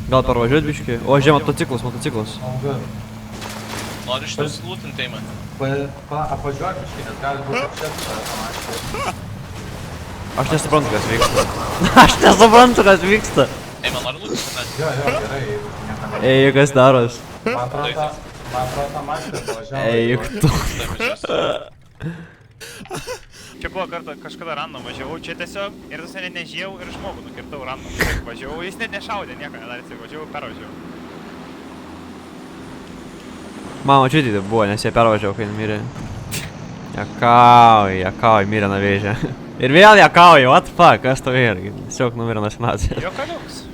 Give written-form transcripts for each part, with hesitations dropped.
Gal parvažiuot biškį? O, žiūrėjau, motociklas. Nori šitus lūtinti, man. Apvažiuok biškį, nes gali būti čia pamaškė. Aš nesuprantu, kas vyksta. Ei, man nori lūtinti, ne? Jo, gerai, jeigu niekada. Ei, kas daros? Man atrodo, tą maškę pavažiavo. Ei, juk tu. Čia buvo kartą kažkada random važiavau, čia tiesiog ir tas net nežėjau ir žmogų nukirtau random. Važiavau, jis net nešaudė, nieko nedarė, tai važiavau, pervažiavau. Mano čiutyti buvo, nes jie pervažiavo, kai mirė. Jakauj, mirė navėžė. Ir vėl jakauj, what the fuck, kas to yra? Tiesiog numirė nacionacija. Jo kaliuks.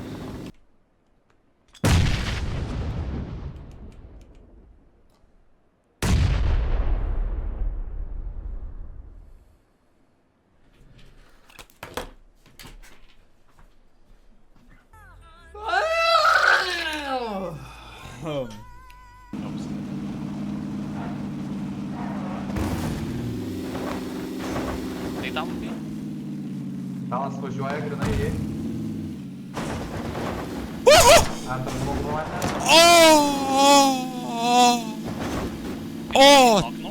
Tai tam, tai? Talas važiuoja grinai jį. Antras žmogų matė. Okno?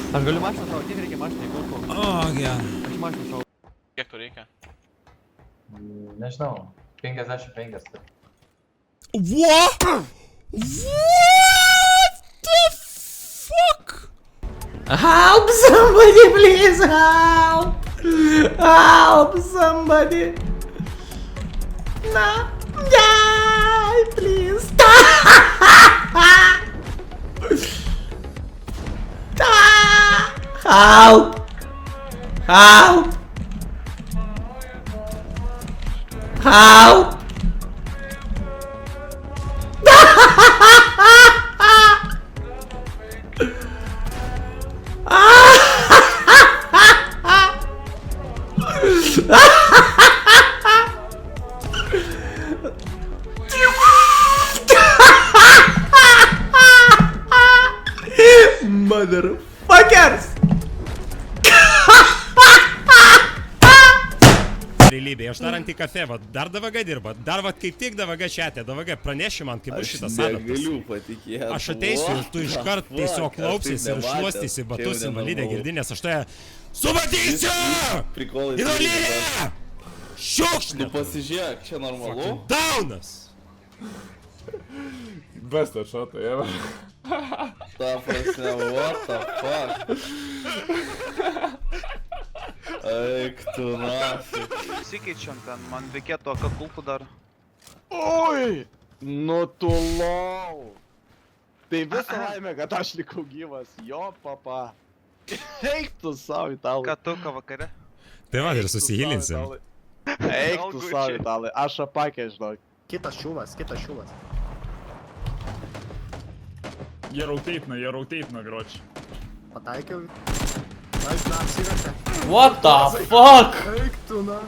Aš galiu mašiną šau, kiek reikia mašinai, kulko? Aš mašiną šau. Kiek tu reikia? Nežinau, 55. What? What the fuck? Help somebody, please, help! Help somebody! No, die, please, help! Help! Help! Motherfuckers! Realybėje, aš dar antikafe, dar DVG dirba, dar kaip tik DVG šiatė, DVG praneši man, kaip bus šitas adatas. Aš negaliu patikėti. Aš ateisiu ir tu iškart tiesiog klaupsis ir šluostysi batus invalidė girdinės, aš toje subadysiu! Invalidė! Šiukšlė! Tu pasižiūrėk, čia normalu? Daunas! Best atšoto, jeva. Ta prasme, what the fuck? Eik tu nasi. Sikeičiam ten, man reikėtų akakulkų dar. Oi! Nu tu lau! Tai visą laimę, kad aš likau gyvas, jo papa. Eik tu savo italai. Katuką vakare. Tai va, ir susihilinsim. Eik tu savo italai, aš apakė, žinok. Kitas šūvas. Jie rauteitina, groči. Pataikiau. Aš dar apsivertė. What the fuck? Eik tu, na.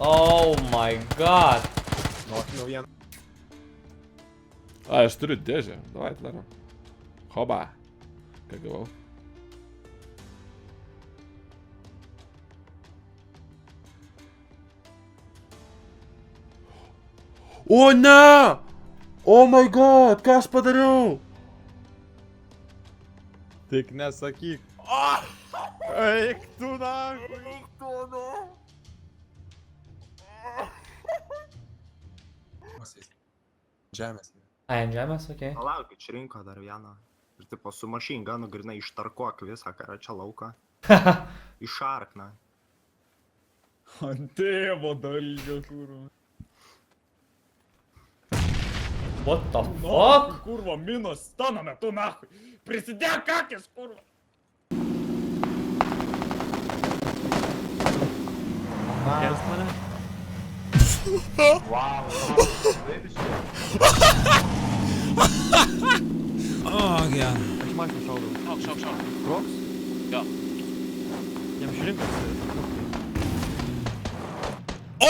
Oh my god. Nokinau vieną. A, aš turiu dėžę. Davai, darom. Hoba. Ką gavau? O ne! Oh my god, ką aš padariau? Tik nesakyk. Eik tu, na. Žemės. Ai, ant žemės, okei. Palauk, išrinko dar vieną. Ir tipo su machine gunu grinai ištarkuok visą, ką yra čia lauką. Išark, na. Ant tėvo dalgio, kurva. What the fuck? Kurva, minos stano metu, nahui. Prisidėk kakis, kurva. Geras mane? Wow, Aš mašiną šaudau. Šauk. Kroks? Jo. Jam šrinkas. O!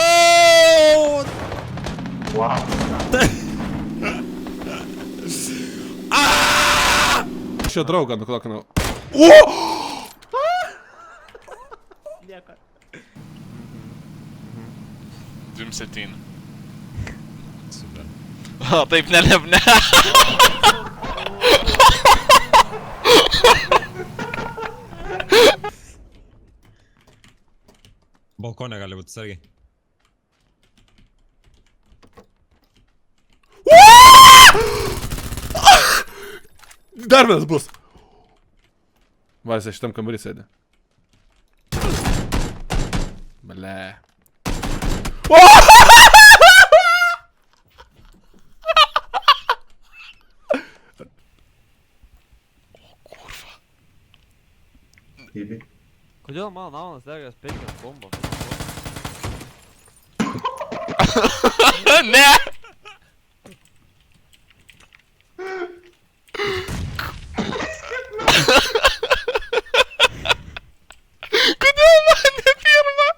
Aš jo draugą nuklokinau. Lieka. 27. Super. O, taip nelebne. Balkonė gali būti sargiai. Dar vienas bus. Vaisai šitam kambarį sėdė. Ble. Kodėl mano namas degas 5 bombos? Ne! Kodėl man ne pirma?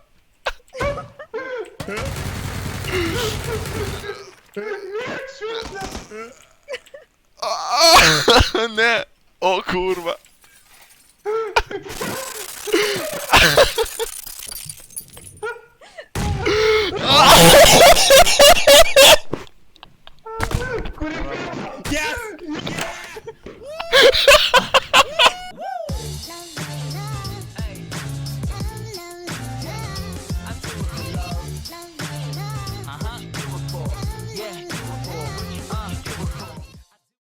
Ne, o kurwa.